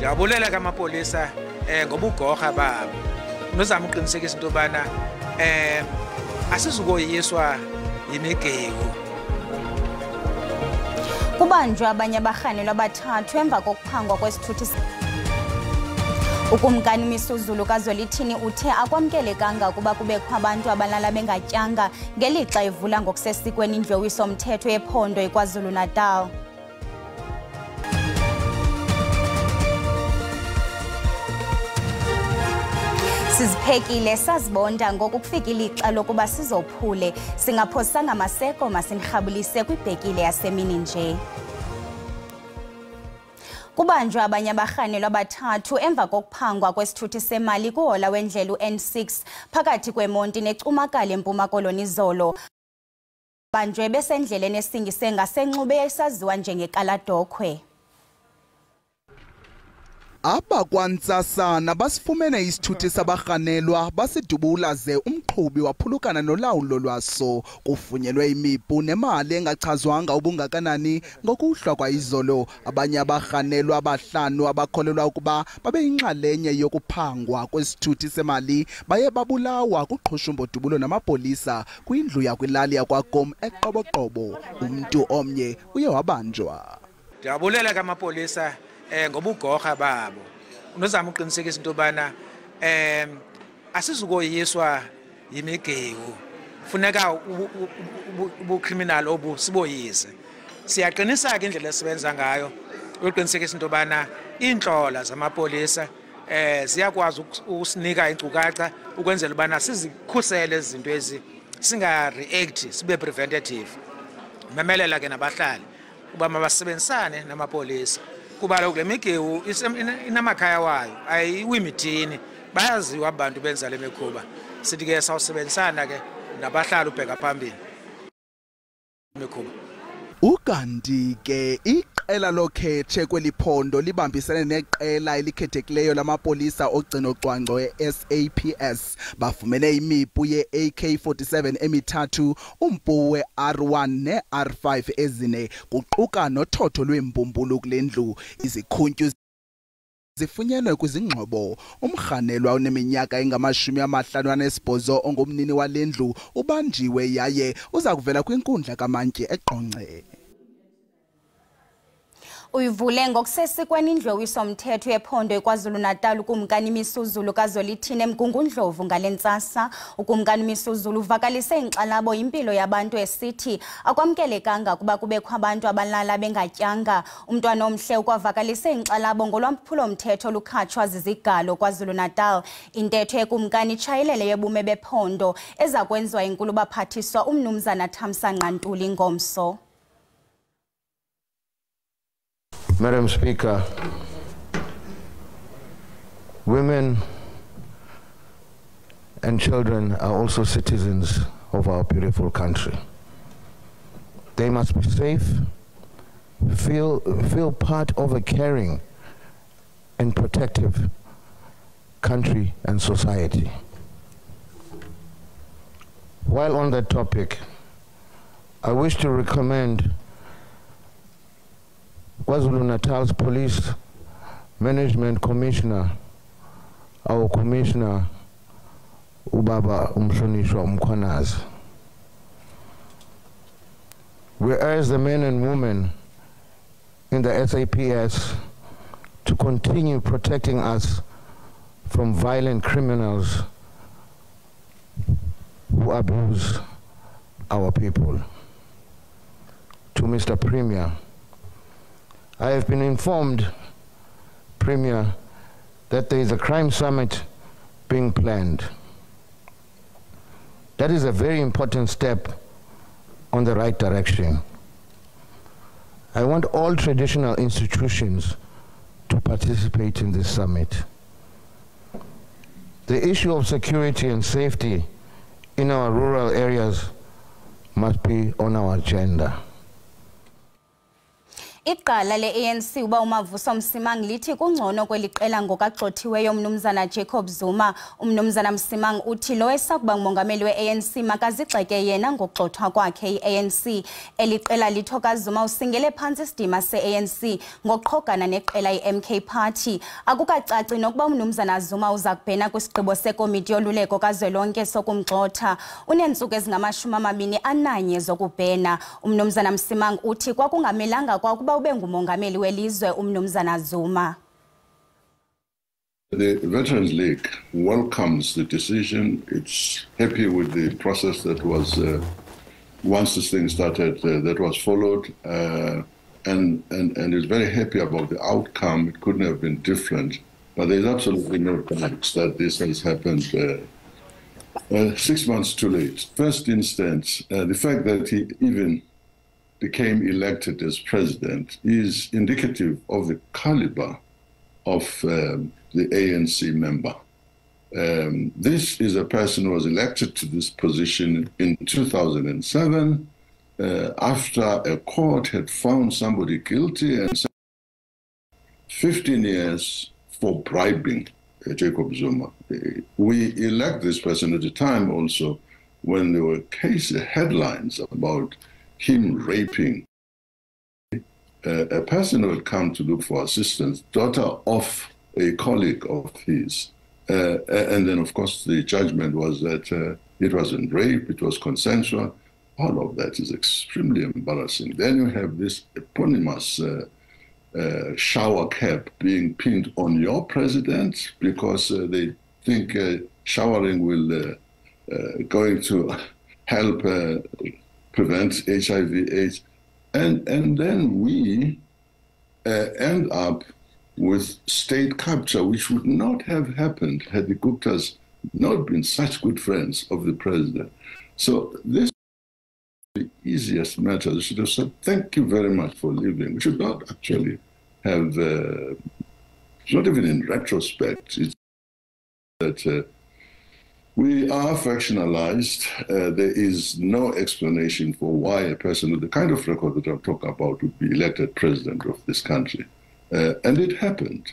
Ndiyabulela kamapolisa ngobugorha babo. Nozama uqinisekisa into yobana asizukoyiswa yimigewu. Kubanjwe abanye abarhanelwa abathathu emva kokuphangwa kwesithuthi. Ukumkani Misuzulu kaZwelithini uthe akwamkelekanga kuba kubekho abantu abalala bengatyanga ngelixa evula ngokusesikweni indlu yowiso-mthetho yephondo eKwaZulu-Natal. Siziphekile sazibonda ngoku kufika ilixa lokuba sizophule singaphosanga maseko masinirhabulise kwibhekile yasemini nje. Kubanjwe abanye abarhanelwa abathathu emva kokuphangwa kwesithuthi semali kuhola wendlela u-N6 phakathi kweMonti neCumakala eMpuma Koloni izolo. Banjwe besendleleni esingise ngaseNxube esaziwa njengekaladokhwe. Abakwantsasana basifumene isithuthi sabarhanelwa basidubula ze umqhubi waphulukana nolawulo lwaso. Kufunyelwe imipu nemali engachazwanga ubungakanani ngokuhlwa kwayizolo. Abanye abarhanelwa abahlanu abakholelwa ukuba babeyinxalenye yokuphangwa kwesithuthi semali baye babulawa kuqhushumbo dubulo namapolisa kwindlu yakwilali yakwaGom eQoboqobo. Umntu omnye uye wabanjwa. Ndiyabulela kamapolisa ngobugorha babo. Nozama uqinisekisa into yobana asizukoyiswa yimigewu. Funeka ubucriminal obu siboyise. Siyaqinisa ke indlela esibenza ngayo uqinisekisa into yobana iintlola zamapolisa ziyakwazi ukusinika inkcukacha ukwenzela ubana sizikhusele izinto ezi singa-react sibe preventative. Memelela ke nabahlali uba mabasebenzisane namapolisa kuba kaloku le migewu inamakhaya wayo ayiwimithini bayaziwa abantu benza le mikhuba. Sithi ke sawusebenzisana ke nabahlali ubheka phambili mikhuba. Ukanti ke iqela lokhetshe kweliphondo libambisene neqela elikhethekileyo lamapolisa ogcino cwangco e-SAPS bafumene imipu ye-AK-47 emithathu, umpu we-R1 ne-R5 ezine, kuquka nothotho lwembumbulu kule ndlu. Izikhuntyu zifunyenwe kwizingxobo. Umrhanelwa oneminyaka engama-58 ongumnini wale ndlu ubanjiwe yaye uza kuvela kwinkundla kaMantyi eQonce. Uyivule ngokusesikweni indlu yowiso-mthetho yephondo eKwaZulu-Natal ukumkani Misuzulu kaZwelithini eMgungundlovu ngale ntsasa. Ukumkani Misuzulu uvakalise inkxalabo impilo yabantu esithi akwamkelekanga kuba kubekho abantu abalala bengatyanga. Umntwana omhle ukwavakalise inkxalabo ngolwaphulo-mthetho olukhatshwa zizigalo KwaZulu-Natal. Intetho yekumkani itshayelele yobume bephondo eza kwenziwa inkulu baphathiswa umnumzana Thamsanqa Ntuli ngomso. Madam Speaker, women and children are also citizens of our beautiful country. They must be safe, feel part of a caring and protective country and society. While on that topic, I wish to recommend KwaZulu-Natal's Police Management Commissioner, our Commissioner Ubaba Umhlonishwa Mkhwanazi. We urge the men and women in the SAPS to continue protecting us from violent criminals who abuse our people. To Mr. Premier, I have been informed, Premier, that there is a crime summit being planned. That is a very important step on the right direction. I want all traditional institutions to participate in this summit. The issue of security and safety in our rural areas must be on our agenda. Iqala le-ANC uba uMavuso Msimang lithi kungcono kweliqela ngokagxothiweyo umnumzana Jacob Zuma. Umnumzana Msimang uthi lo esakuba ngumongameli we-ANC makazigxeke yena ngokugxothwa kwakhe i-ANC. Eliqela lithoka Zuma usingele phantsi isidima se-ANC ngokuqhogana neqela i-MK Party. Akukacaci nokuba umnumzana Zuma uza kubhena kwisigqibo sekomiti yoluleko kazwelonke sokumgxotha. Uneentsuku ezingama-21 zokubhena. Umnumzana Msimang uthi kwakungamelanga kwakuba ube ngumongameli welizwe umnumzana Zuma. The Veterans League welcomes the decision. It's happy with the process that was, once this thing started, that was followed, and is very happy about the outcome. It couldn't have been different, but there's absolutely no doubt that this has happened 6 months too late. First instance, the fact that he even became elected as president is indicative of the caliber of the ANC member. This is a person who was elected to this position in 2007 after a court had found somebody guilty and 15 years for bribing Jacob Zuma. We elect this person at a time also when there were headlines about him raping a person who had come to look for assistance, daughter of a colleague of his. And then, of course, the judgment was that it wasn't rape, it was consensual. All of that is extremely embarrassing. Then you have this eponymous shower cap being pinned on your president because they think showering will going to help prevent HIV/AIDS, and then we end up with state capture, which would not have happened had the Guptas not been such good friends of the president. So this is the easiest matter. They should have said, thank you very much for leaving. We should not actually have, it's not even in retrospect, it's that we are factionalized. There is no explanation for why a person with the kind of record that I'm talking about would be elected president of this country. And it happened.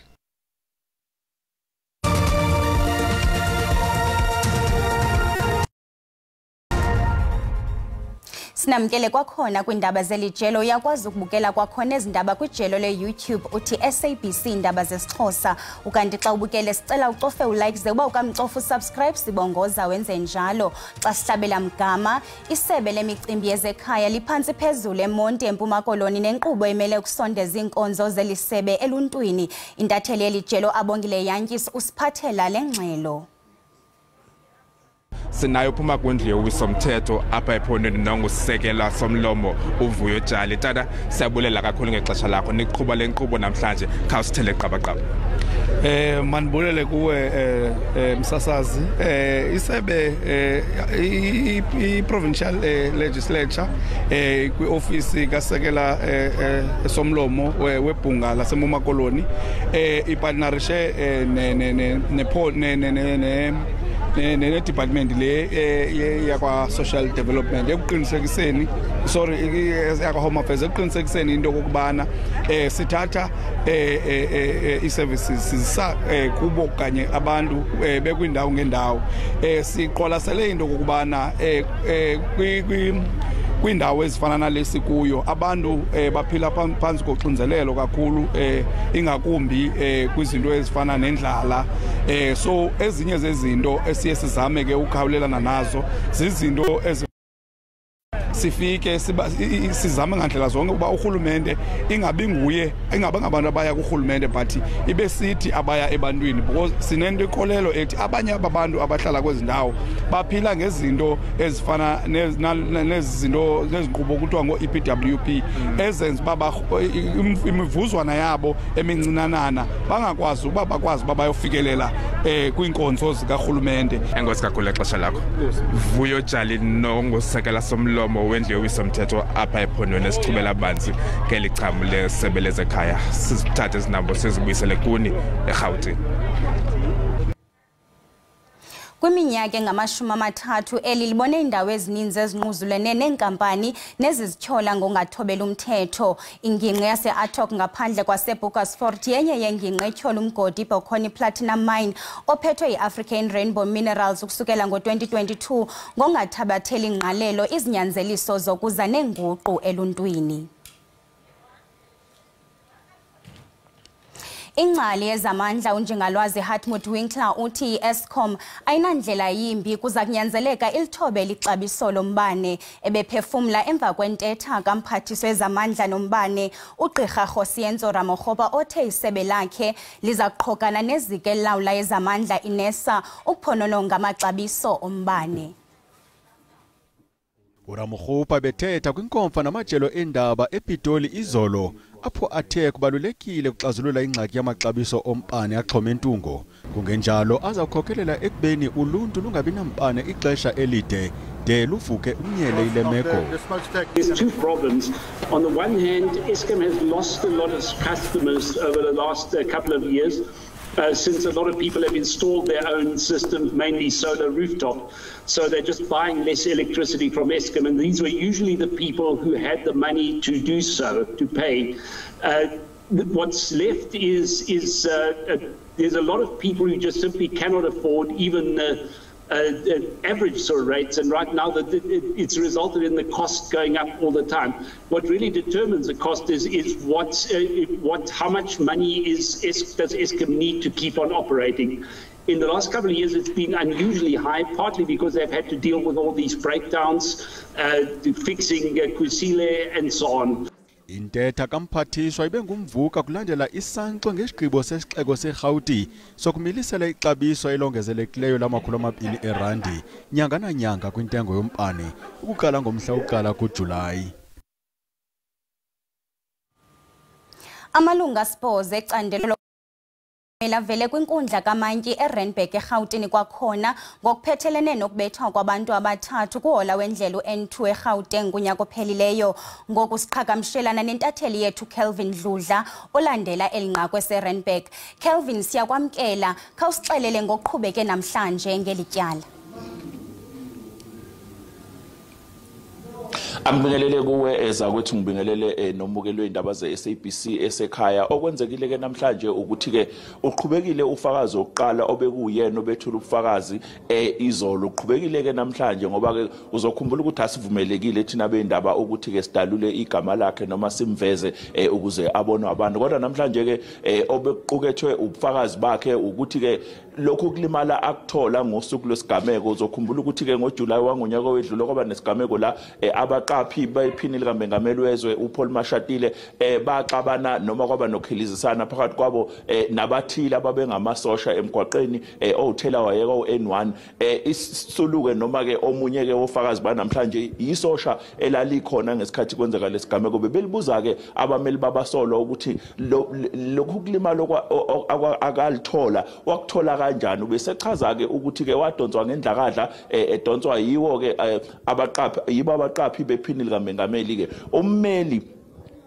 Sinamkele kwakhona kwindaba zelijelo uyakwazi ukubukela kwakhona ezindaba kwijelo le-YouTube uthi SABC indaba zesiXhosa. Ukanti xa ubukele sicela ucofe ulike ze uba ukamcofa usubscribe sibongoza wenze njalo. Xa sihlabela mgama isebe lemicimbi yezekhaya liphantsi phezulu eMonti eMpuma Koloni nenkqubo emele ukusondeza iinkonzo zelisebe eluntwini. Intatheli yelijelo Abongile Yantyisi usiphathela le ngxelo. Sinayo phuma kwindlu yowisomthetho apha ephondweni nongusekela somlomo uVuyo Jali. Tata siyabulela kakhulu ngexesha lakho niqhuba le nkqubo namhlanje khawusithele qabaqaba. Manibulele kuwe msasazi isebe i-provincial legislature kwi-office kasekela somlomo webhunga laseMpuma Koloni ipartnerishe ne-department le yakwa social development ekuqinisekiseni yakwa home affairs ekuqinisekiseni into kokubana sithatha i-services kubo kanye abantu bekwindawo ngendawo siqwalasele into kokubana kwindawo ezifana nalesi kuyo abantu baphila phansi koxinzelelo kakhulu ingakumbi kwizinto ezifana nendlala so ezinye zezinto esiye sizame ke ukukhawulelana nazo zizinto sifike sizame ngandlela zonke ukuba urhulumente ingabi nguye ingaba ngabantu abaya kurhulumente but ibe sithi abaya ebantwini because sinento ikolelo ethi abanye abantu abahlala kwezi ndawo baphila ngezinto ezifana nezinto nezinkqubo kuthiwa ngo-EPWP ezenza uba imivuzwana yabo emincinanana bangakwazi uba bakwazi uba bayofikelela kwiinkonzo zikarhulumente. Enkosi kakhulu exesha lakho. Vuyo Jali nongusekela somlomo wendlu yowisomthetho apha ephondweni esichubela abanzi ngeli chamu lesebe lezekhaya. Sizithathe izinambo sizibuyisele kuni eRhawutini. Kwiminyaka engama-30 eli libone indawo ezininzi ezinquzulene neenkampani nezizityhola ngongathobela umthetho. Ingingqi yase-Attock ngaphandle kwaseBurgersfort yenye yengingqi etyhola umgodi iBokoni Platinum Mine ophethwe yi-African Rainbow Minerals ukusukela ngo-2022 ngongathabatheli ngqalelo izinyanzeliso zokuza neenguqu eluntwini. Ingcali yezamandla uNjingalwazi Hartmut Winkler uthi i-Eskom ayinandlela yimbi kuza kunyanzeleka ilithobe lixabiso lombane. Ebephefumla emva kwentetha kamphathiswa wezamandla nombane uGqirha Rosienzo Ramokgopa othe isebe lakhe liza kuqhokana neziko elilawula yezamandla iNERSA ukuphonononga amaxabiso ombane. uRamokgopa bethetha kwinkomfa namajelo endaba ePitoli izolo apho athe kubalulekile ukuxazulula ingxaki yamaxabiso ombane axhoma entungo. Kungenjalo azakhokhelela ekubeni uluntu lungabi nampane ixesha elide de luvuke umnyele ile meko. There's two problems. On the one hand, Eskom has lost a lot of customers over the last couple of years. Since a lot of people have installed their own systems, mainly solar rooftop. So they're just buying less electricity from Eskom, and these were usually the people who had the money to do so, to pay. What's left is there's a lot of people who just simply cannot afford even average sort of rates, and right now it's resulted in the cost going up all the time. What really determines the cost is how much money does Eskom need to keep on operating. In the last couple of years, it's been unusually high, partly because they've had to deal with all these breakdowns, fixing Kusile and so on. Intetha kamphathiswa ibengumvuka kulandela isankxwe ngesigqibo sesixeko seRhawuti sokumilisela ixabiso elongezelekileyo lama200 erandi nyanga nanyanga kwintengo yombane ukuqala ngomhla wokuqala kuJulayi. Amalunga aspoze ecandelo vele kwinkundla kaMantyi eRandburg eRhawutini kwakhona ngokuphethelene nokubethwa kwabantu abathathu kuhola wendlela uN2 eGauteng kunyaka ophelileyo. Ngoku siqhagamshelana nentatheli yethu Kelvin Dludla olandela elinqakwe seRandburg. Kelvin, siyakwamkela, khawusixelele ngokuqhubeke namhlanje ngelityala. Ambingelele kuwe ezakwethu ngibingelele nomukelo wendaba ze-SABC esekhaya. Okwenzekile ke namhlanje ukuthi ke uqhubekile ufakazi oqala obekuyena obethula ubufakazi izolo. Uqhubekile ke namhlanje ngoba ke uzokhumbula ukuthi asivumelekile thina bendaba ukuthi ke sidalule igama lakhe noma simveze ukuze abonwe abantu. Kodwa namhlanje ke obequkethwe ubufakazi bakhe ukuthi ke lokhu kulimala akuthola ngosuku lwesigameko. Uzokhumbula ukuthi ke ngoJulayi wangonyaka owedlule kwaba nesigameko la abaqaphi bephini likaMengameli wezwe uPaul Mashatile baxabana noma kwaba nokhelizisana phakathi kwabo nabathile ababengamasosha emgwaqeni othela wayeka uN1 isisuluke noma ke omunye ke ofakazi banamhlanje isosha elalikhona ngesikhathi kwenzeka lesigameko bebelibuza ke abameli babasolo ukuthi lokhu kulimala akalithola wakuthola kanjani. Ubesechaza ke ukuthi ke wadonswa ngendlakadla edonswa yiwo ke abaqaphi bephini likaMengameli ke ummeli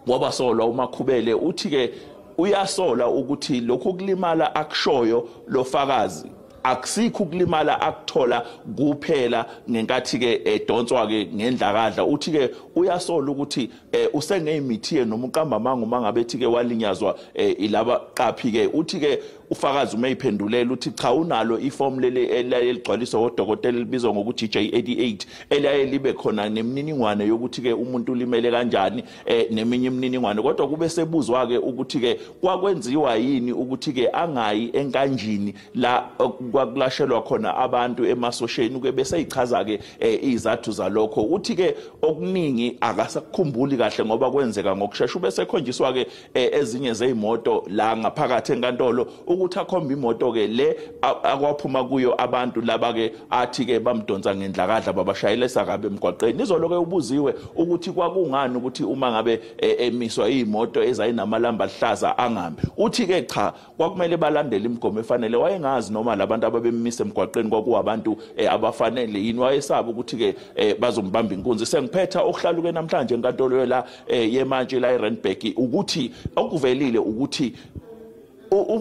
wabasolwa uMakhubele uthi ke uyasola ukuthi lokhu kulimala akushoyo lofakazi akusikho ukulimala akuthola kuphela ngenkathi ke edonswa ke ngendlakadla. Uthi ke uyasola ukuthi usengeyimithi noma uqambamanga mangabe ethi ke walinyazwa ilaba qaphi ke. Uthi ke ufakazi umeyiphendulela uthi cha unalo iform leli eligcwaliswa odokotela libizwa ngokuthi J88 elaye libe khona nemininingwane yokuthi ke umuntu ulimele kanjani neminye imininingwane. Kodwa kube sebuzwa ke ukuthi ke kwakwenziwa yini ukuthi ke angayi enkanjini la kwakulashelwa khona abantu emasosheni ube bese ichaza ke izathu zalokho. Uthi ke okuningi akasakukhumbuli kahle ngoba kwenzeka ngokusheshsha ubese khonjiswa ke ezinye zeimoto la ngaphakathi enkantolo ukuthi akhomba imoto ke le akwaphuma kuyo abantu laba ke athi ke bamdonsa ngendlakadla babashayelesa kabe emgwaqeni. Izolo ke ubuziwe ukuthi kwakungani ukuthi uma ngabe emiswa imoto ezayinamalamba ahlaza angambi. Uthi ke cha kwakumele balandele imigomo efanele. Wayengazi noma labantu ababemisa emgwaqeni kwakuwabantu abafanele yini. Wayesaba ukuthi ke bazombamba inkunzi. Sengiphetha okuhlaluke namhlanje enkantolo la yeMantshi la eRandburg ukuthi okuvelile ukuthi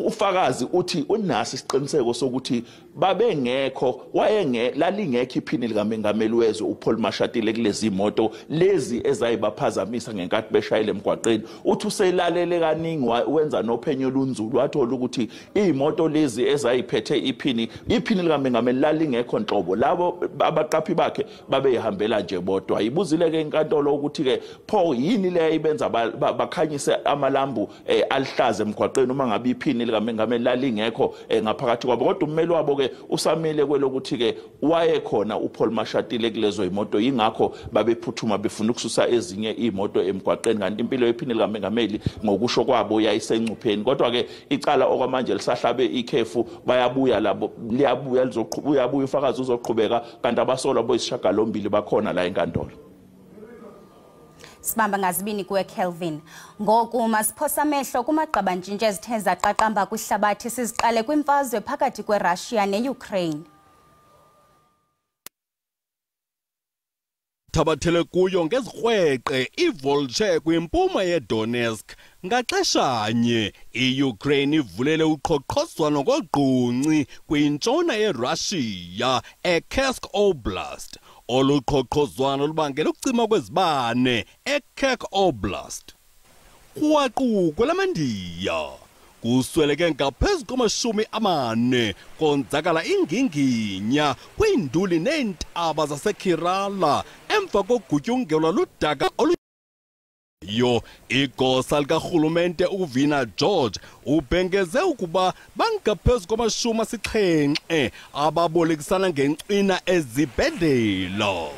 ufakazi uthi unaso isiqiniseko sokuthi babengekho lalingekho iphini likaMengameli wezwe uPaul Mashatile kulezi imoto lezi ezayibaphazamisa ngenkathi beshayile emgwaqeni. Uthi uselalele kaningi wenza nophenyo lunzulu wathola ukuthi imoto lezi ezayiphethe iphini likaMengameli lalingekho nhlobo. Labo abaqaphi bakhe babeyihambela nje bodwa. Ayibuzile ke inkantolo ukuthi ke pho yini le ayibenza bakhanyise amalambu alihlaza emgwaqeni uma ngabe iphini likaMengameli lalingekho ngaphakathi kwabo. Kodwa ummeli wabo ke usamile kwelokuthi ke wayekhona uPaul Mashatile kulezo imoto, yingakho babephuthuma befuna ukususa ezinye imoto emgwaqeni, kanti impilo yephini likaMengameli ngokusho kwabo yayisengcupheni. Kodwa ke icala okwamanje lisahlabe ikhefu, bayabuya labo uyabuya ufakazi uzoqhubeka, kanti abasolwa boyisishagalombili bakhona la enkantolo. Sibamba ngazibini kuwe Kelvin. Ngoku masiphosa amehlo kumagqabantshintshi ezithe zaqaqamba kwihlabathi, siziqale kwimfazwe phakathi kweRussia neUkraine. Thabathele kuyo ngezirhweqe iVolche kwimpuma yeDonetsk. Ngaxeshanye iUkraine ivulele uqhoqhozwano kogqunci kwintshona yeRussia eKursk Oblast. Oluqhoqhozwano lubangela ukucima kwezibane eKursk Oblast. Kwaqukwe lamandiya kusweleke ngaphezu kwama-40 konzakala inginginya kwiinduli neentaba zaseKirala emva kogutyungelwa ludaka igosa likarhulumente uVina George ubhengeze ukuba bangaphezu kwama-70 ababolekisana ngencina ezibhedlela.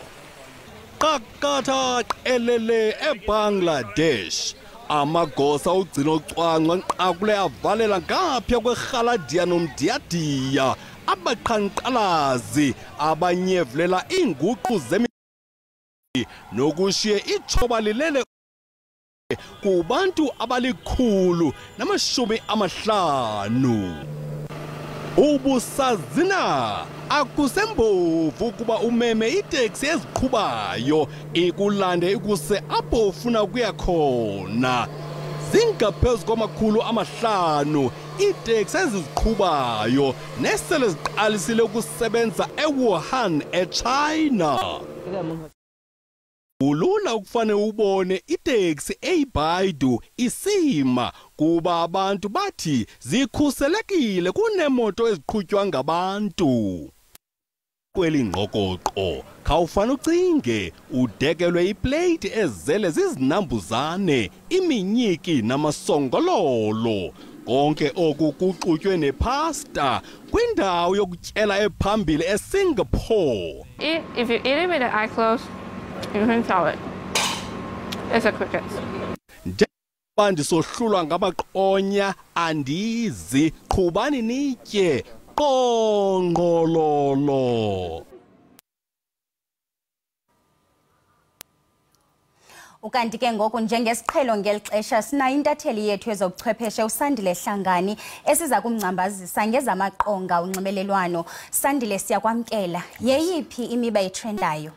Qakatha qelele eBangladesh amagosa ugcino cwangwa nqakule avalela ngapha kwerhaladiya nomdiyadiya abaqhankqalazi abanyevulela iinguqu nokushiye itshoba lilele kubantu abali-150. Ubusazina akusembovu ukuba umeme iteksi eziqhubayo ikulande ikuse apho ufuna ukuya khona. Zingaphezu kwama-500 iteksi eziqhubayo nesele ziqalisile ukusebenza eWuhan eChina. Ulula ukufane ubone iteksi eyiBaidu isima kuba abantu bathi zikhuselekile kunemoto eziqhutywa ngabantu. Kweli ngqokoqo khawufana ucinge udekelwe iplate ezele zizinambuzane, iminyiki namasongololo. Konke oku kuxutywe nepasta kwindawo yokutyela ephambili eSingapore. If you eat it with the eye closed, you can tell it. It's a crickets. Ndisohlulwa ngamaqonya andizi, qhubani nitye qongqololo. Ukanti ke ngoku njengesiqhelo ngeli xesha sinayo intatheli yethu ezobuchwepheshe uSandile Hlangani esiza kumngcambazisa ngezamaqonga unxibelelwano. Sandile, siyakwamkela. Yeyiphi imiba etrendayo?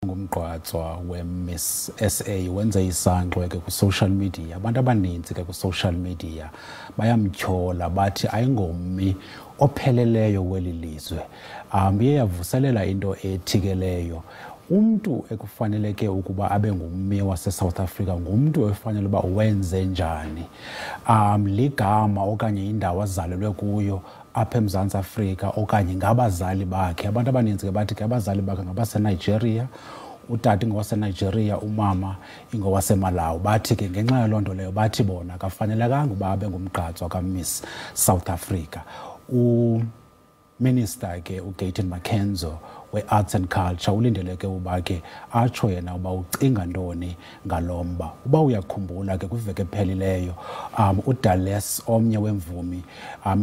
Ngumgqatswa weMiss SA wenza isangxwe ke ku-social media. Abantu abaninzi ke ku-social media bayamtyhola bathi ayingommi opheleleyo weli lizwe. Iye yavuselela into ethikeleyo. Umntu ekufaneleke ukuba abe ngummi wase-South Africa ngumntu efanele uba wenze njani. Ligama okanye indawo azalelwe kuyo apha eMzantsi Afrika okanye ngabazali bakhe. Abantu abaninzi ke bathi ke abazali bakhe ngabaseNigeria, utata ingowaseNigeria, umama ingowaseMalawi. Bathi ke ngenxa yaloo nto leyo bathi bona kafanelekanga uba abe ngumgqatswa kaMiss South Africa. Minister ke uGayton Makenzo we-Arts and Culture ulindeleke uba ke atsho yena uba ucinga ntoni ngalomba. Uba uyakhumbula ke kwiveki ephelileyo uDales omnye wemvumi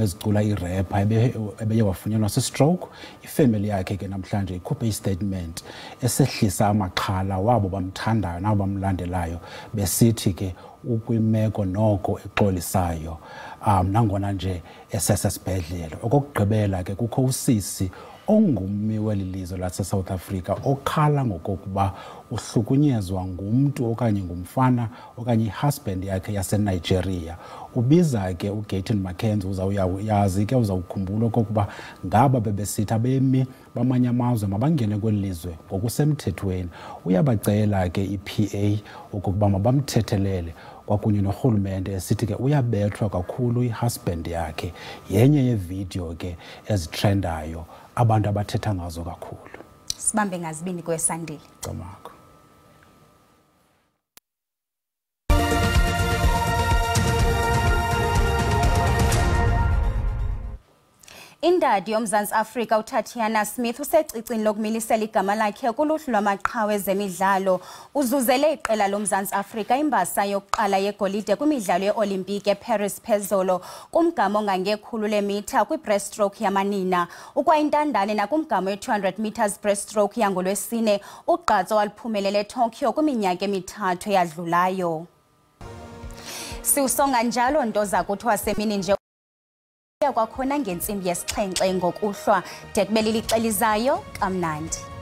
ezicula irepha ebeye wafunyanwa si-stroke. Ifamily yakhe ke namhlanje ikhuphe istatement esehlisa amaxhala wabo bamthandayo nabo bamlandelayo besithi ke ukwimeko noko exolisayo nangona nje esesesibhedlele. Okokugqibela ke kukho usisi ongummi weli lizwe lase-South Africa okhala ngokokuba uhlukunyezwa ngumntu okanye ngumfana okanye ihusband yakhe yaseNigeria. Ubiza ke uGayton Mackenzie, uzawuyazi ke uzawukhumbula okokuba ngaba bebesithi abemi bamanye amazwe mabangene kweli lizwe ngokusemthethweni. Uyabacela ke i-PA okokuba mabamthethelele kwakunye norhulumente esithi ke uyabethwa kakhulu ihusband yakhe. Yenye yevideo ke ezitrendayo abantu abathetha ngazo kakhulu. Sibambe ngazibini kwesandile. Camakho. Indadi yomzantsi Afrika uTatiana Smith usecicini lokumilisela igama lakhe kuluhlu lwamaqhawe ezemidlalo. Uzuzele iqela lomzantsi Afrika imbasa yokuqala yegolide kwimidlalo ye-Olimpiki eParis phezolo kumgama ongangekhulu lemitha kwi-breaststroke yamanina. Ukwayintandane nakumgama we-200 meters breaststroke yangolwesine ugqatso waliphumelele eTokyo kwiminyaka emithathu eyadlulayo. Siusonga njalo nto zakuthiwa semini nje kwakhona ngentsimbi yesixhenxe ngokuhlwa de kube lilixelizayo kamnandi.